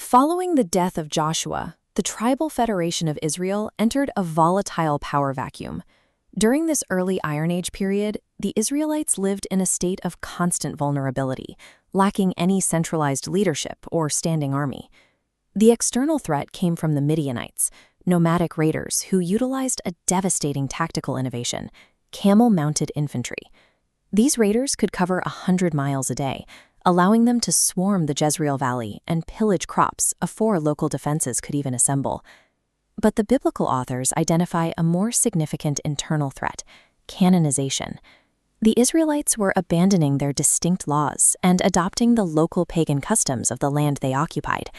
Following the death of Joshua, the tribal federation of Israel entered a volatile power vacuum. During this early Iron Age period, the Israelites lived in a state of constant vulnerability, lacking any centralized leadership or standing army. The external threat came from the Midianites, nomadic raiders who utilized a devastating tactical innovation: camel-mounted infantry. These raiders could cover 100 miles a day, allowing them to swarm the Jezreel Valley and pillage crops before local defenses could even assemble. But the biblical authors identify a more significant internal threat: canonization. The Israelites were abandoning their distinct laws and adopting the local pagan customs of the land they occupied,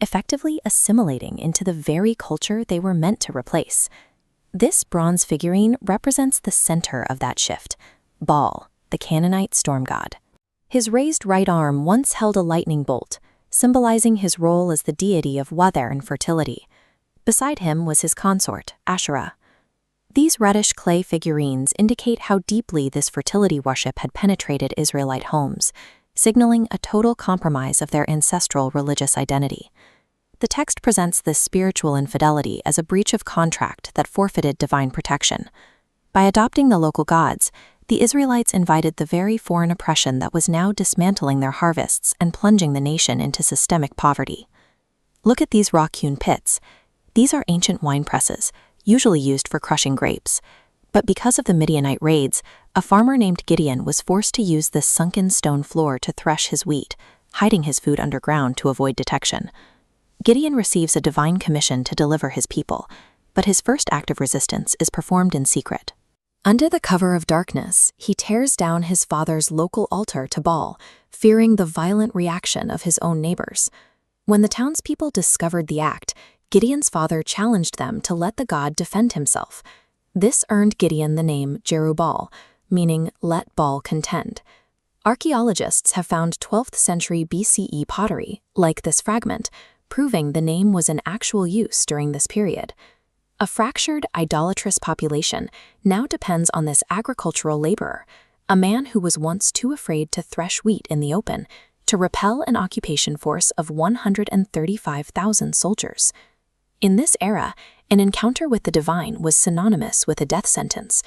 effectively assimilating into the very culture they were meant to replace. This bronze figurine represents the center of that shift: Baal, the Canaanite storm god. His raised right arm once held a lightning bolt, symbolizing his role as the deity of weather and fertility. Beside him was his consort, Asherah. These reddish clay figurines indicate how deeply this fertility worship had penetrated Israelite homes, signaling a total compromise of their ancestral religious identity. The text presents this spiritual infidelity as a breach of contract that forfeited divine protection. By adopting the local gods, the Israelites invited the very foreign oppression that was now dismantling their harvests and plunging the nation into systemic poverty. Look at these rock-hewn pits. These are ancient wine presses, usually used for crushing grapes. But because of the Midianite raids, a farmer named Gideon was forced to use this sunken stone floor to thresh his wheat, hiding his food underground to avoid detection. Gideon receives a divine commission to deliver his people, but his first act of resistance is performed in secret. Under the cover of darkness, he tears down his father's local altar to Baal, fearing the violent reaction of his own neighbors. When the townspeople discovered the act, Gideon's father challenged them to let the god defend himself. This earned Gideon the name Jerubbaal, meaning "let Baal contend." Archaeologists have found 12th century BCE pottery, like this fragment, proving the name was in actual use during this period. A fractured, idolatrous population now depends on this agricultural laborer, a man who was once too afraid to thresh wheat in the open, to repel an occupation force of 135,000 soldiers. In this era, an encounter with the divine was synonymous with a death sentence.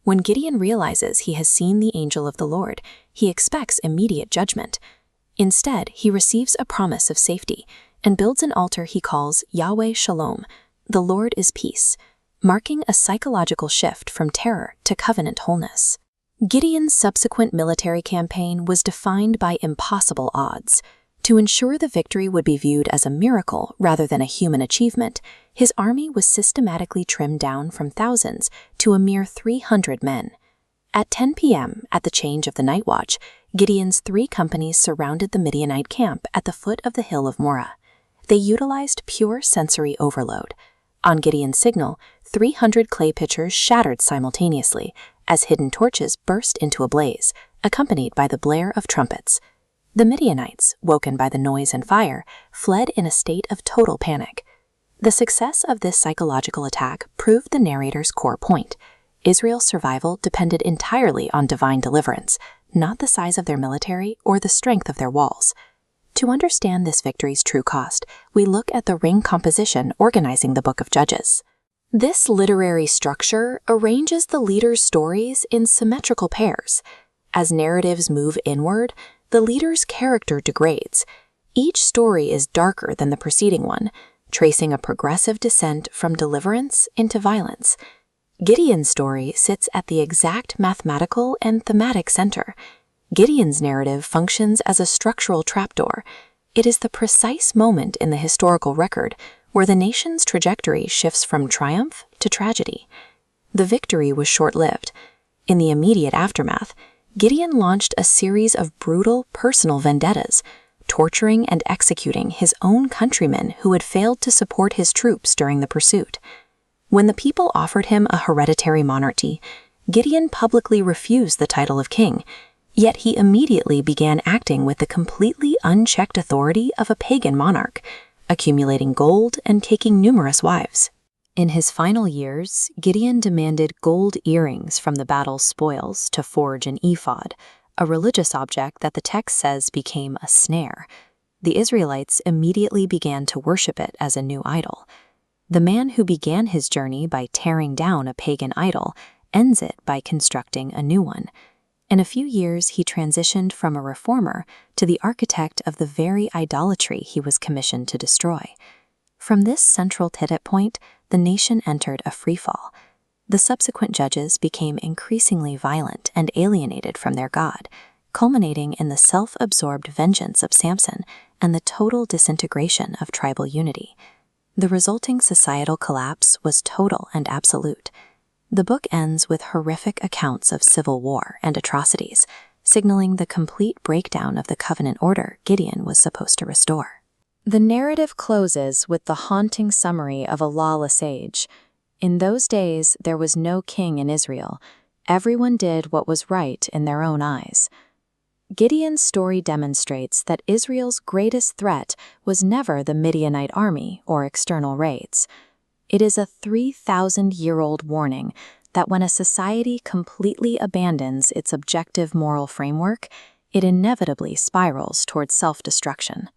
When Gideon realizes he has seen the angel of the Lord, he expects immediate judgment. Instead, he receives a promise of safety and builds an altar he calls Yahweh Shalom, the Lord is peace, marking a psychological shift from terror to covenant wholeness. Gideon's subsequent military campaign was defined by impossible odds. To ensure the victory would be viewed as a miracle rather than a human achievement, his army was systematically trimmed down from thousands to a mere 300 men. At 10 p.m., at the change of the night watch, Gideon's 3 companies surrounded the Midianite camp at the foot of the hill of Moreh. They utilized pure sensory overload. On Gideon's signal, 300 clay pitchers shattered simultaneously as hidden torches burst into a blaze, accompanied by the blare of trumpets. The Midianites, woken by the noise and fire, fled in a state of total panic. The success of this psychological attack proved the narrator's core point: Israel's survival depended entirely on divine deliverance, not the size of their military or the strength of their walls. To understand this victory's true cost, we look at the ring composition organizing the Book of Judges. This literary structure arranges the leaders' stories in symmetrical pairs. As narratives move inward, the leader's character degrades. Each story is darker than the preceding one, tracing a progressive descent from deliverance into violence. Gideon's story sits at the exact mathematical and thematic center. Gideon's narrative functions as a structural trapdoor. It is the precise moment in the historical record where the nation's trajectory shifts from triumph to tragedy. The victory was short-lived. In the immediate aftermath, Gideon launched a series of brutal personal vendettas, torturing and executing his own countrymen who had failed to support his troops during the pursuit. When the people offered him a hereditary monarchy, Gideon publicly refused the title of king. Yet he immediately began acting with the completely unchecked authority of a pagan monarch, accumulating gold and taking numerous wives. In his final years, Gideon demanded gold earrings from the battle's spoils to forge an ephod, a religious object that the text says became a snare. the Israelites immediately began to worship it as a new idol. The man who began his journey by tearing down a pagan idol ends it by constructing a new one. In a few years, he transitioned from a reformer to the architect of the very idolatry he was commissioned to destroy. From this central pivot point, the nation entered a freefall. The subsequent judges became increasingly violent and alienated from their God, culminating in the self-absorbed vengeance of Samson and the total disintegration of tribal unity. The resulting societal collapse was total and absolute. The book ends with horrific accounts of civil war and atrocities, signaling the complete breakdown of the covenant order Gideon was supposed to restore. The narrative closes with the haunting summary of a lawless age. In those days, there was no king in Israel. Everyone did what was right in their own eyes. Gideon's story demonstrates that Israel's greatest threat was never the Midianite army or external raids. It is a 3,000-year-old warning that when a society completely abandons its objective moral framework, it inevitably spirals towards self-destruction.